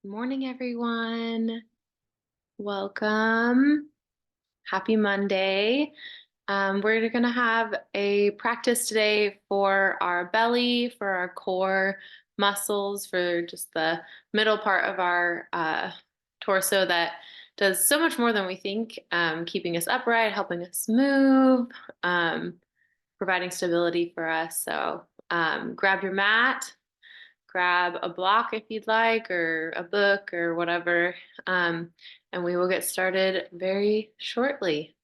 Morning, everyone. Welcome. Happy Monday. We're going to have a practice today for our belly, for our core muscles, for just the middle part of our torso that does so much more than we think, keeping us upright, helping us move, providing stability for us. So grab your mat, grab a block if you'd like, or a book or whatever, and we will get started very shortly.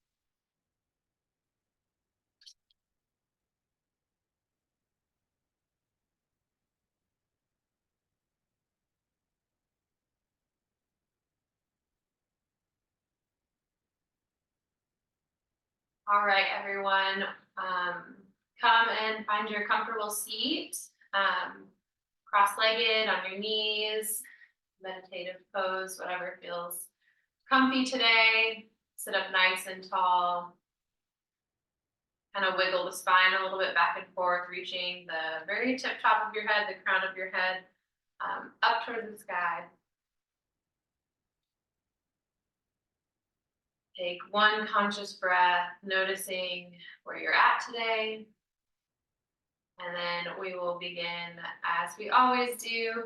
All right, everyone, come and find your comfortable seat, cross-legged on your knees, meditative pose, whatever feels comfy today. Sit up nice and tall. Kind of wiggle the spine a little bit back and forth, reaching the very tip top of your head, the crown of your head, up towards the sky. Take one conscious breath, noticing where you're at today. And then we will begin, as we always do,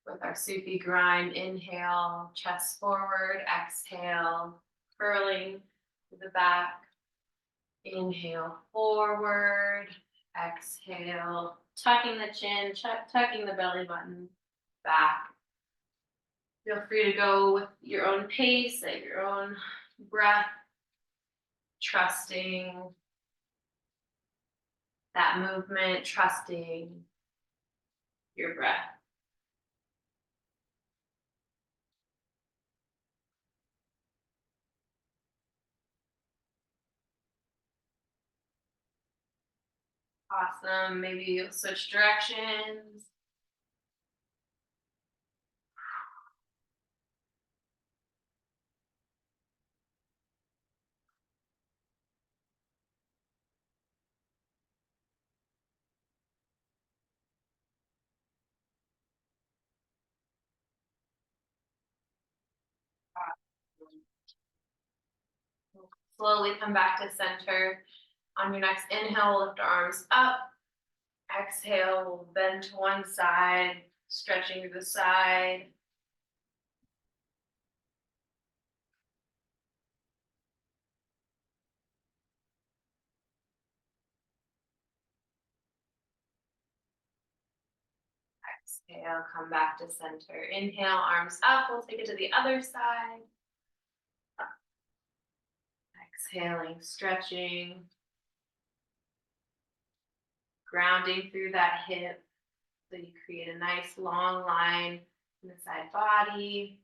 with our Sufi grind. Inhale, chest forward. Exhale, curling to the back. Inhale, forward. Exhale, tucking the chin, tucking the belly button back. Feel free to go with your own pace, at your own breath, trusting that movement, trusting your breath. Awesome. Maybe you'll switch directions. Slowly come back to center. On your next inhale, we'll lift our arms up. Exhale, we'll bend to one side, stretching to the side. Exhale, come back to center. Inhale, arms up. We'll take it to the other side. Exhaling, stretching. Grounding through that hip so you create a nice long line in the side body.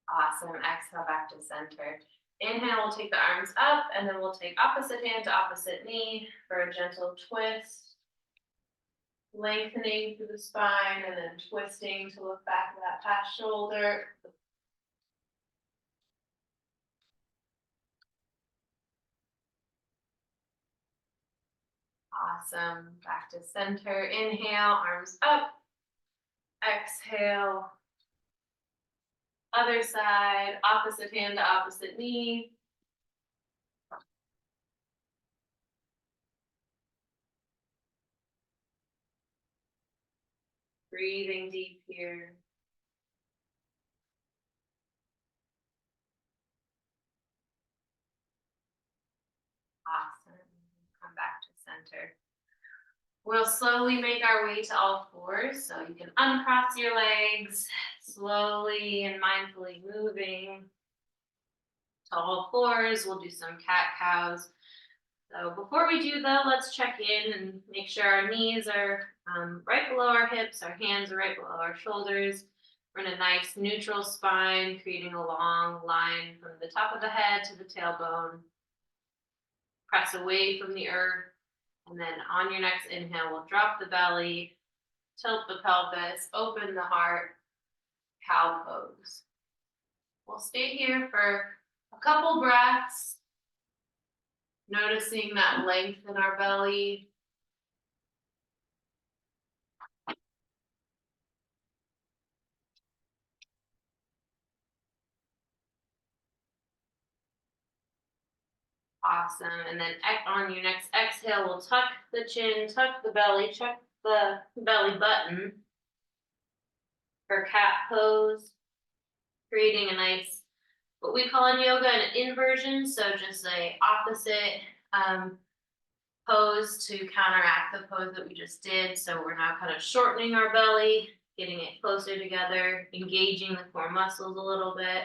Awesome. Exhale back to center. Inhale, we'll take the arms up, and then we'll take opposite hand to opposite knee for a gentle twist. Lengthening through the spine and then twisting to look back at that past shoulder. Awesome. Back to center. Inhale, arms up. Exhale. Other side, opposite hand to opposite knee. Breathing deep here. Awesome. Come back to center. We'll slowly make our way to all fours, so you can uncross your legs, slowly and mindfully moving to all fours. We'll do some cat-cows. So before we do though, let's check in and make sure our knees are right below our hips, our hands are right below our shoulders. We're in a nice neutral spine, creating a long line from the top of the head to the tailbone. Press away from the earth. And then on your next inhale, we'll drop the belly, tilt the pelvis, open the heart, cow pose. We'll stay here for a couple breaths, noticing that length in our belly. Awesome. And then on your next exhale, we'll tuck the chin, tuck the belly, check the belly button for cat pose, creating a nice, what we call in yoga, an inversion. So just a opposite pose to counteract the pose that we just did. So we're now kind of shortening our belly, getting it closer together, engaging the core muscles a little bit.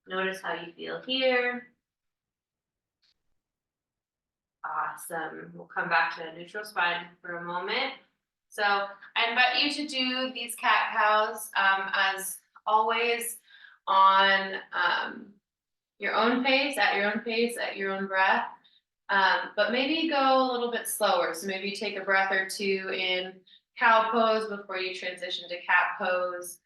Notice how you feel here. Awesome. We'll come back to a neutral spine for a moment. So I invite you to do these cat cows as always on your own pace, at your own breath. But maybe go a little bit slower. So maybe take a breath or two in cow pose before you transition to cat pose.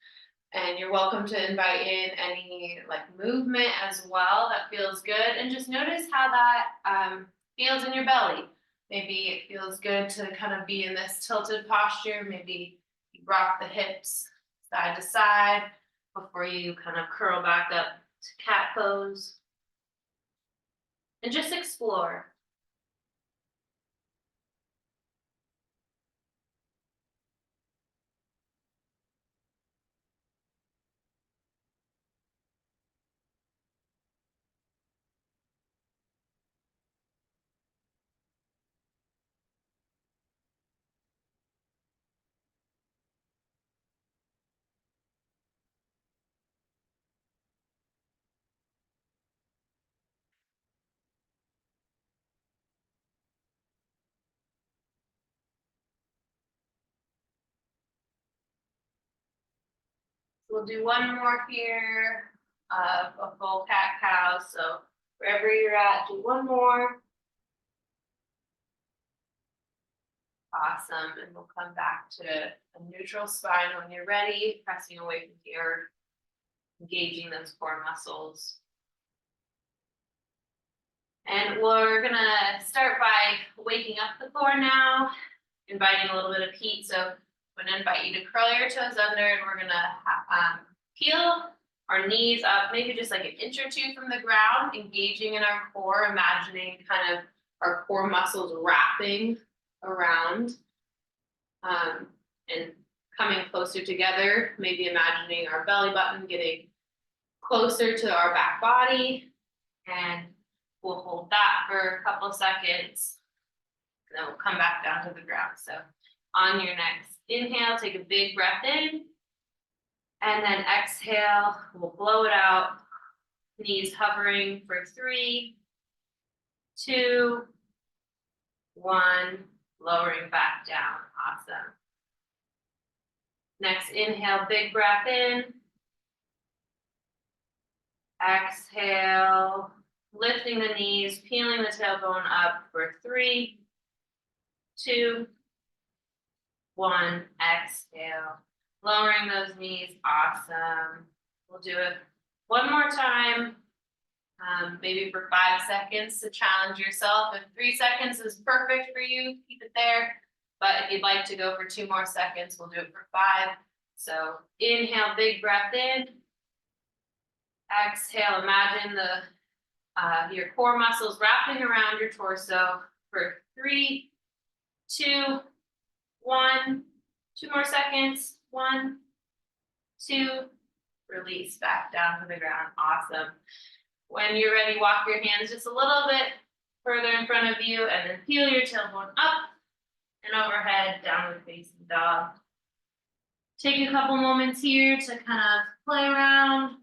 And you're welcome to invite in any like movement as well that feels good. And just notice how that feels in your belly. Maybe it feels good to kind of be in this tilted posture. Maybe you rock the hips side to side before you kind of curl back up to cat pose. And just explore. We'll do one more here of a full cat cow. So wherever you're at, do one more. Awesome. And we'll come back to a neutral spine when you're ready, pressing away from the earth, engaging those core muscles. And we're gonna start by waking up the core now, inviting a little bit of heat. So I'm gonna invite you to curl your toes under, and we're gonna peel our knees up, maybe just like an inch or two from the ground, engaging in our core, imagining kind of our core muscles wrapping around and coming closer together, maybe imagining our belly button getting closer to our back body, and we'll hold that for a couple seconds, and then we'll come back down to the ground. So on your next inhale, take a big breath in, and then exhale, we'll blow it out, knees hovering for 3, 2, 1, lowering back down. Awesome. Next inhale, big breath in. Exhale, lifting the knees, peeling the tailbone up for 3, 2, 1, exhale. Lowering those knees, awesome. We'll do it one more time, maybe for 5 seconds to challenge yourself. If 3 seconds is perfect for you, keep it there. But if you'd like to go for 2 more seconds, we'll do it for 5. So inhale, big breath in. Exhale, imagine your core muscles wrapping around your torso for 3, 2, 1. 2 more seconds. 1, 2, release back down to the ground. Awesome. When you're ready, walk your hands just a little bit further in front of you, and then peel your tailbone up and overhead, downward facing dog. Take a couple moments here to kind of play around,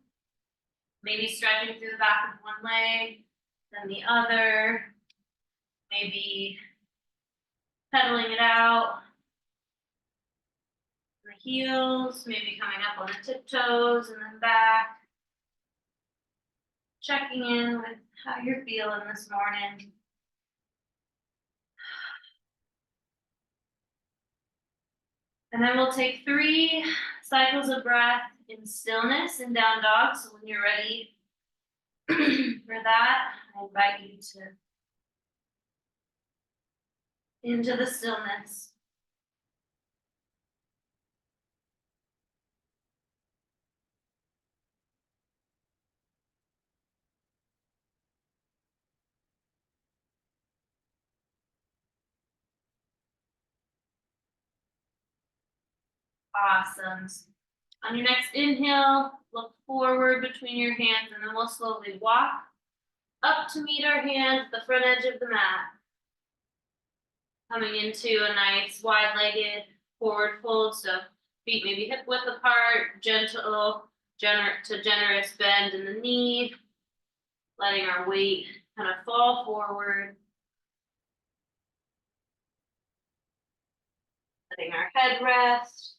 maybe stretching through the back of one leg, then the other, maybe pedaling it out. The heels, maybe coming up on the tiptoes and then back. Checking in with how you're feeling this morning. And then we'll take 3 cycles of breath in stillness and down dog. So when you're ready for that, I invite you to into the stillness. Awesome. On your next inhale, look forward between your hands, and then we'll slowly walk up to meet our hands at the front edge of the mat. Coming into a nice wide-legged forward fold, so feet maybe hip width apart, gentle, generous bend in the knee, letting our weight kind of fall forward. Letting our head rest.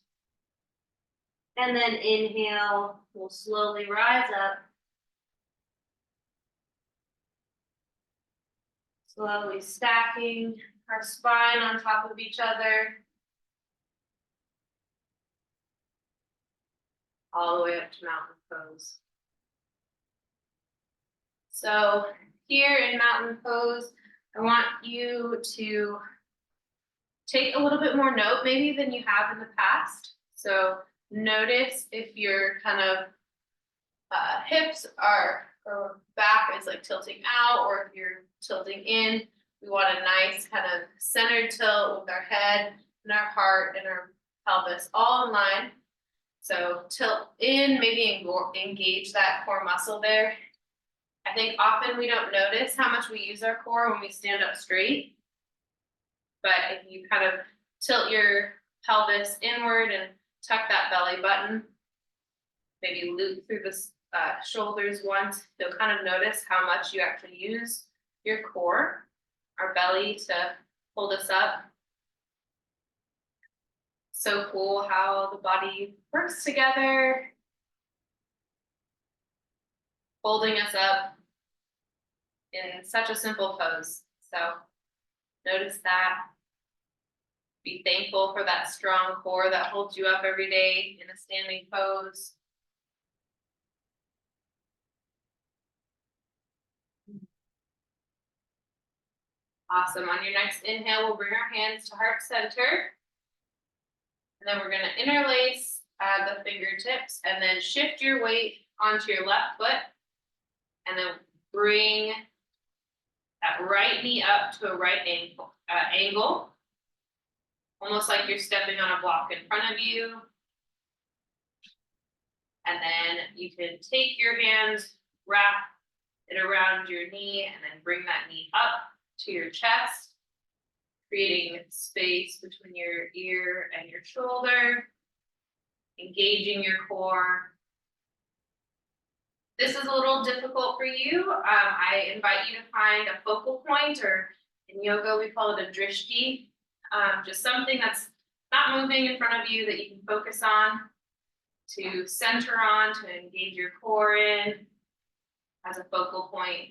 And then inhale, we'll slowly rise up. Slowly stacking our spine on top of each other. All the way up to mountain pose. So here in mountain pose, I want you to take a little bit more note maybe than you have in the past. So notice if your kind of hips are, or back is like tilting out, or if you're tilting in. We want a nice kind of centered tilt with our head and our heart and our pelvis all in line. So tilt in, maybe engage that core muscle there. I think often we don't notice how much we use our core when we stand up straight. But if you kind of tilt your pelvis inward and tuck that belly button, maybe loop through the shoulders once, you'll kind of notice how much you actually use your core, our belly, to hold us up. So cool how the body works together, holding us up in such a simple pose. So notice that. Be thankful for that strong core that holds you up every day in a standing pose. Awesome. On your next inhale, we'll bring our hands to heart center. And then we're going to interlace the fingertips and then shift your weight onto your left foot. And then bring that right knee up to a right angle. Almost like you're stepping on a block in front of you. And then you can take your hands, wrap it around your knee, and then bring that knee up to your chest, creating space between your ear and your shoulder, engaging your core. This is a little difficult for you. I invite you to find a focal point, or in yoga we call it a drishti, just something that's not moving in front of you that you can focus on, to center on, to engage your core in as a focal point.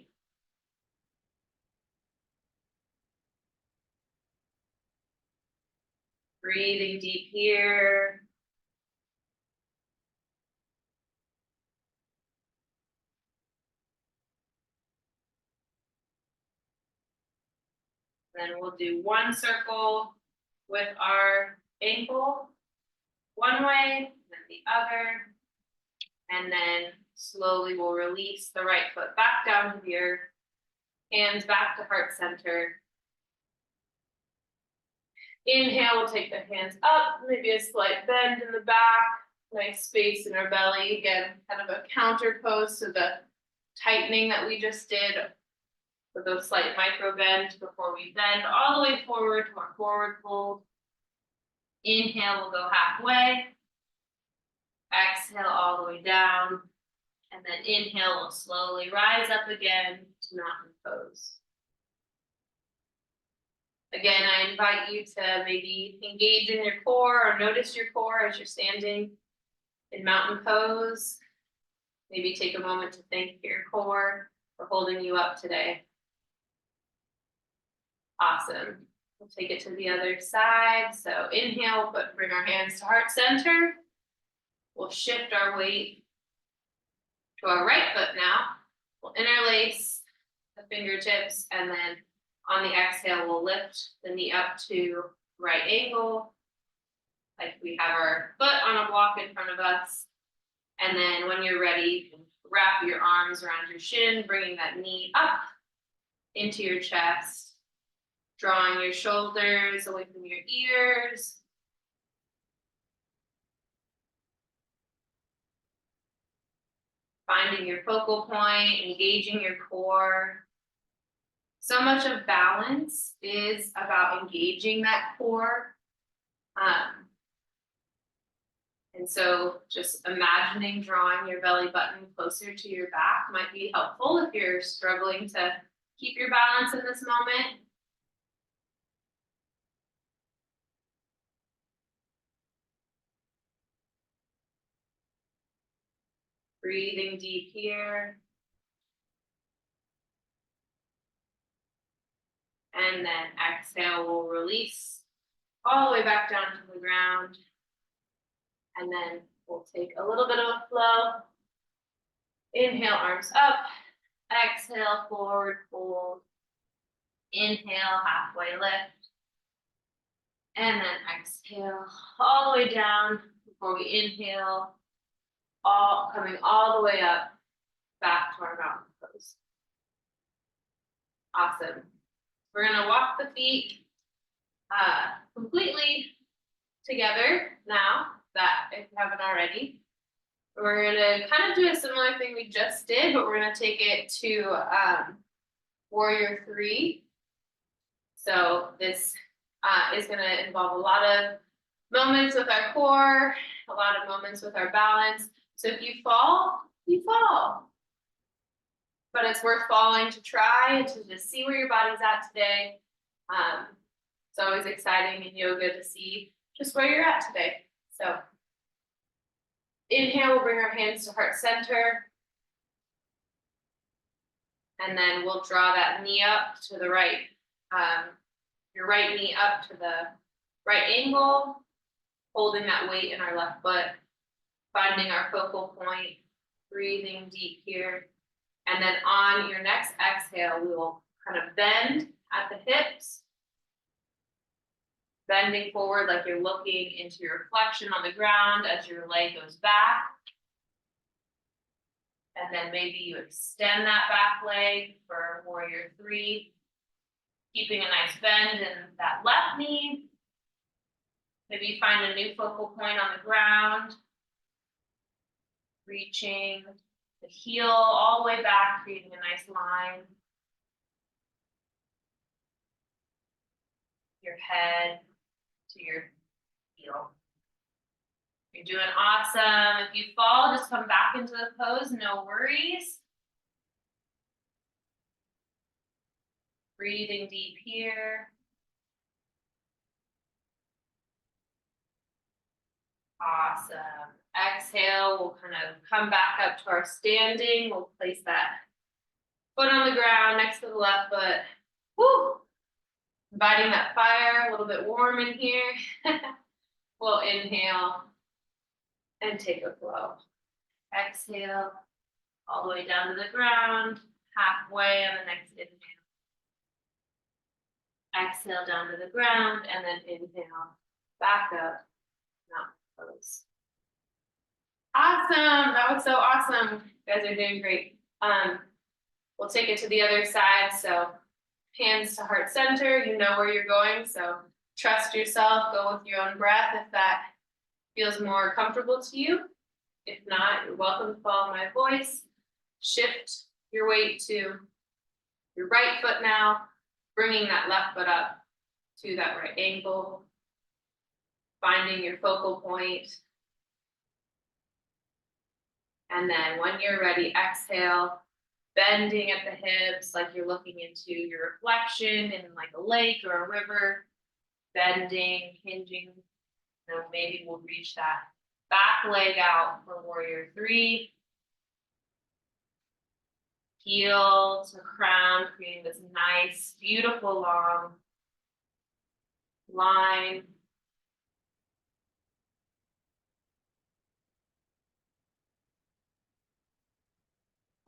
Breathing deep here. Then we'll do one circle with our ankle one way, then the other. And then slowly we'll release the right foot back down here, hands back to heart center. Inhale, we'll take the hands up, maybe a slight bend in the back, nice space in our belly. Again, kind of a counter pose to the tightening that we just did with those slight micro bends before we bend all the way forward to our forward fold. Inhale, we'll go halfway. Exhale all the way down. And then inhale, we'll slowly rise up again to mountain pose. Again, I invite you to maybe engage in your core or notice your core as you're standing in mountain pose. Maybe take a moment to thank your core for holding you up today. Awesome. We'll take it to the other side. So inhale, bring our hands to heart center. We'll shift our weight to our right foot now. We'll interlace the fingertips, and then on the exhale, we'll lift the knee up to right angle, like we have our foot on a block in front of us. And then when you're ready, you can wrap your arms around your shin, bringing that knee up into your chest, drawing your shoulders away from your ears. Finding your focal point, engaging your core. So much of balance is about engaging that core. And so just imagining drawing your belly button closer to your back might be helpful if you're struggling to keep your balance in this moment. Breathing deep here. And then exhale, we'll release all the way back down to the ground. And then we'll take a little bit of a flow. Inhale, arms up. Exhale, forward fold. Inhale, halfway lift. And then exhale all the way down before we inhale, coming all the way up back to our mountain pose. Awesome. We're gonna walk the feet completely together now, that if you haven't already. We're gonna kind of do a similar thing we just did, but we're gonna take it to warrior 3. So this is gonna involve a lot of moments with our core, a lot of moments with our balance. So if you fall, you fall. But it's worth falling to try and to just see where your body's at today. It's always exciting in yoga to see just where you're at today. So inhale, we'll bring our hands to heart center. And then we'll draw that knee up to the right, your right knee up to the right angle, holding that weight in our left foot, finding our focal point, breathing deep here. And then on your next exhale, we will kind of bend at the hips, bending forward like you're looking into your reflection on the ground as your leg goes back. And then maybe you extend that back leg for warrior 3, keeping a nice bend in that left knee. Maybe you find a new focal point on the ground, reaching the heel all the way back, creating a nice line. Your head to your heel. You're doing awesome. If you fall, just come back into the pose, no worries. Breathing deep here. Awesome. Exhale, we'll kind of come back up to our standing. We'll place that foot on the ground next to the left foot. Woo! Inviting that fire, a little bit warm in here. We'll inhale and take a flow. Exhale, all the way down to the ground, halfway on the next inhale. Exhale down to the ground, and then inhale, back up, mountain pose. Awesome, that was so awesome. You guys are doing great. We'll take it to the other side. So hands to heart center, you know where you're going. So trust yourself, go with your own breath if that feels more comfortable to you. If not, you're welcome to follow my voice. Shift your weight to your right foot now, bringing that left foot up to that right ankle, finding your focal point. And then when you're ready, exhale, bending at the hips like you're looking into your reflection in like a lake or a river, bending, hinging. So maybe we'll reach that back leg out for warrior 3. Heel to crown, creating this nice, beautiful long line.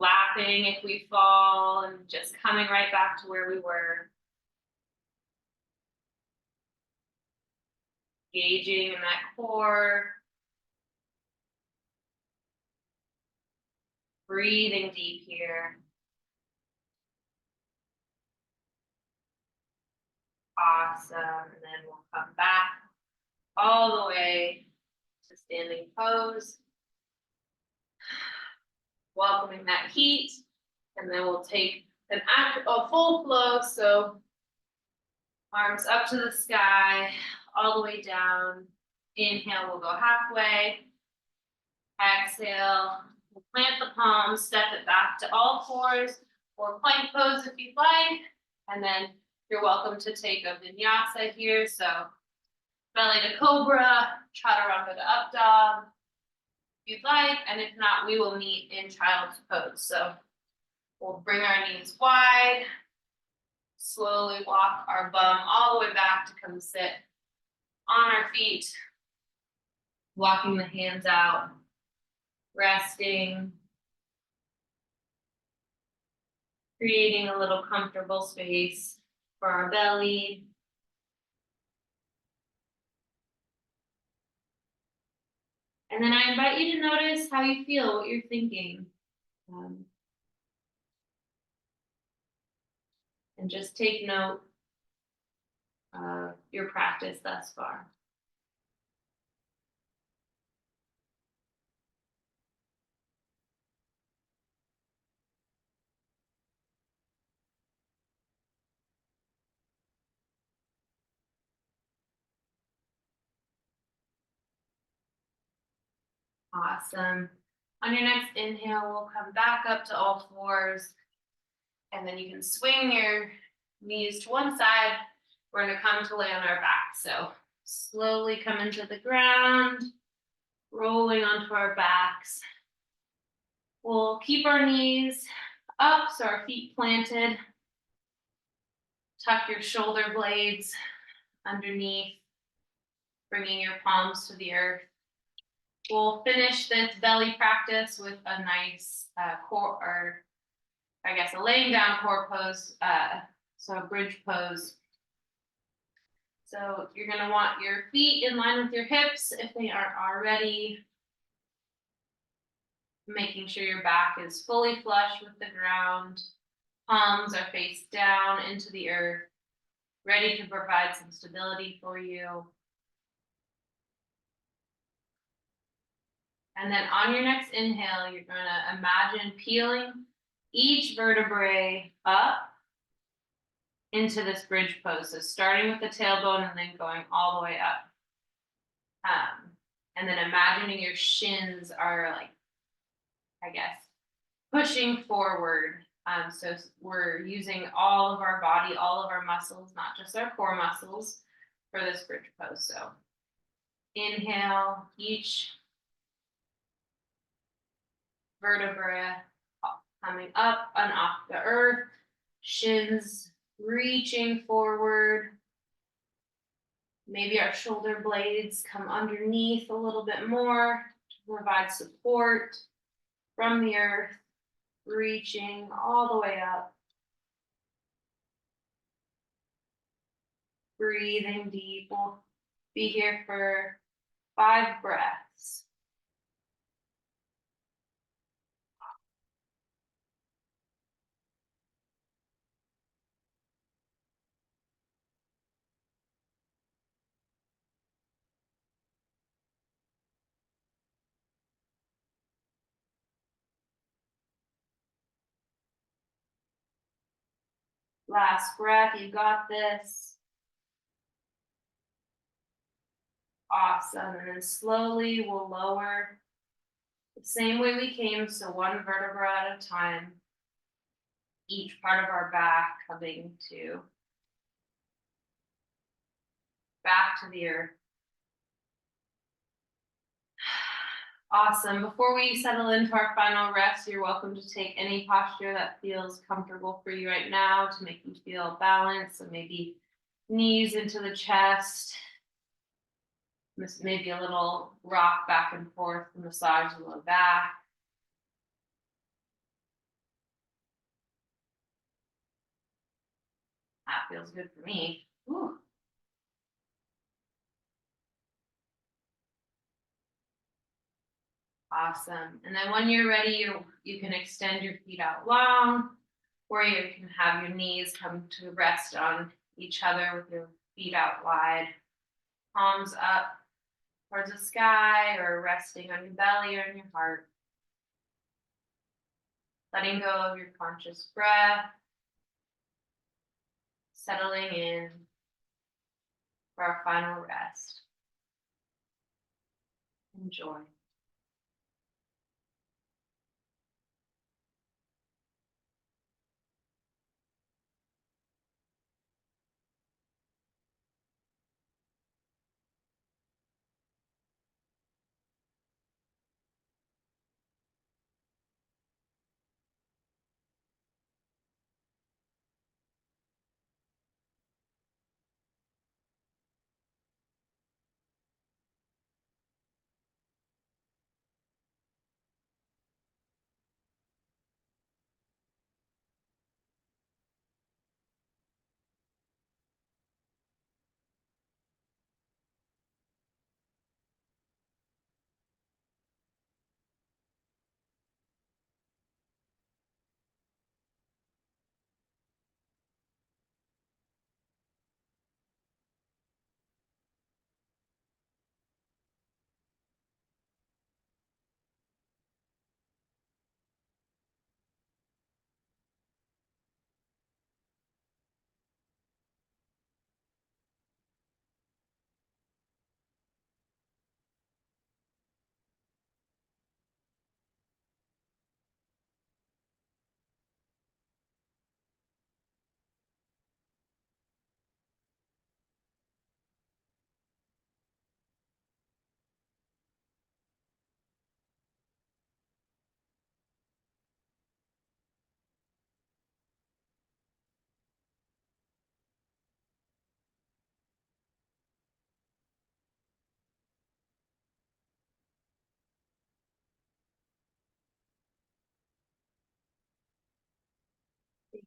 Laughing if we fall and just coming right back to where we were. Engaging in that core. Breathing deep here. Awesome. And then we'll come back all the way to standing pose. welcoming that heat. And then we'll take a full flow, so arms up to the sky, all the way down. Inhale, we'll go halfway. Exhale, we'll plant the palms, step it back to all fours, or plank pose if you'd like. And then you're welcome to take a vinyasa here. So belly to cobra, chaturanga to up dog, if you'd like. And if not, we will meet in child's pose. So we'll bring our knees wide, slowly walk our bum all the way back to come sit on our feet, walking the hands out, resting, creating a little comfortable space for our belly. And then I invite you to notice how you feel, what you're thinking. And just take note of your practice thus far. Awesome. On your next inhale, we'll come back up to all fours. And then you can swing your knees to one side. We're going to come to lay on our back. So slowly come into the ground, rolling onto our backs. We'll keep our knees up, so our feet planted. Tuck your shoulder blades underneath, bringing your palms to the earth. We'll finish this belly practice with a nice core, or I guess a laying down core pose, so a bridge pose. So you're gonna want your feet in line with your hips if they aren't already. Making sure your back is fully flush with the ground. Palms are face down into the earth, ready to provide some stability for you. And then on your next inhale, you're going to imagine peeling each vertebrae up into this bridge pose. So starting with the tailbone and then going all the way up. And then imagining your shins are like, I guess, pushing forward. So we're using all of our body, all of our muscles, not just our core muscles for this bridge pose. So inhale, each vertebra coming up and off the earth, shins reaching forward. Maybe our shoulder blades come underneath a little bit more to provide support from the earth, reaching all the way up. Breathing deep. We'll be here for 5 breaths. Last breath, you got this. Awesome. And then slowly we'll lower the same way we came, so one vertebra at a time. Each part of our back coming to back to the earth. Awesome. Before we settle into our final rest, you're welcome to take any posture that feels comfortable for you right now to make you feel balanced. So maybe knees into the chest, maybe a little rock back and forth to massage the low back. That feels good for me. Whew. Awesome. And then when you're ready, you can extend your feet out long, or you can have your knees come to rest on each other with your feet out wide, palms up towards the sky, or resting on your belly or on your heart. letting go of your conscious breath, settling in for our final rest. Enjoy.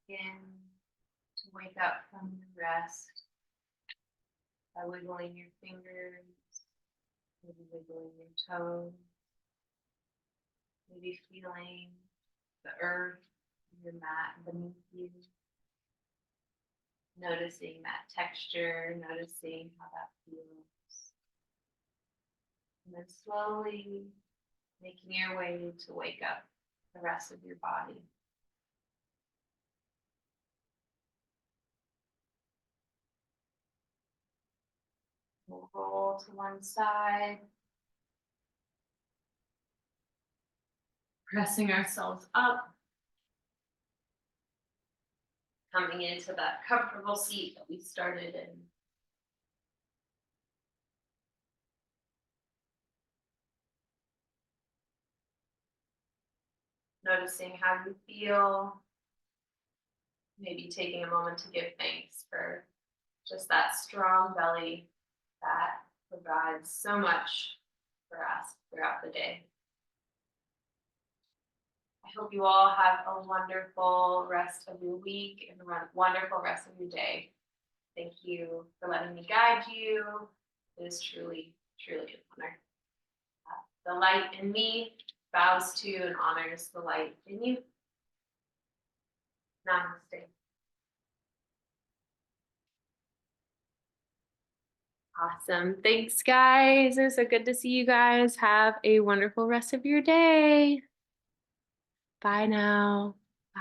Begin to wake up from your rest by wiggling your fingers, maybe wiggling your toes, maybe feeling the earth, your mat beneath you, noticing that texture, noticing how that feels. And then slowly making your way to wake up the rest of your body. We'll roll to one side, pressing ourselves up, coming into that comfortable seat that we started in. Noticing how you feel, maybe taking a moment to give thanks for just that strong belly that provides so much for us throughout the day. I hope you all have a wonderful rest of your week and a wonderful rest of your day. Thank you for letting me guide you. It is truly, truly an honor. The light in me bows to and honors the light in you. Namaste. Awesome. Thanks, guys. It was so good to see you guys. Have a wonderful rest of your day. Bye now.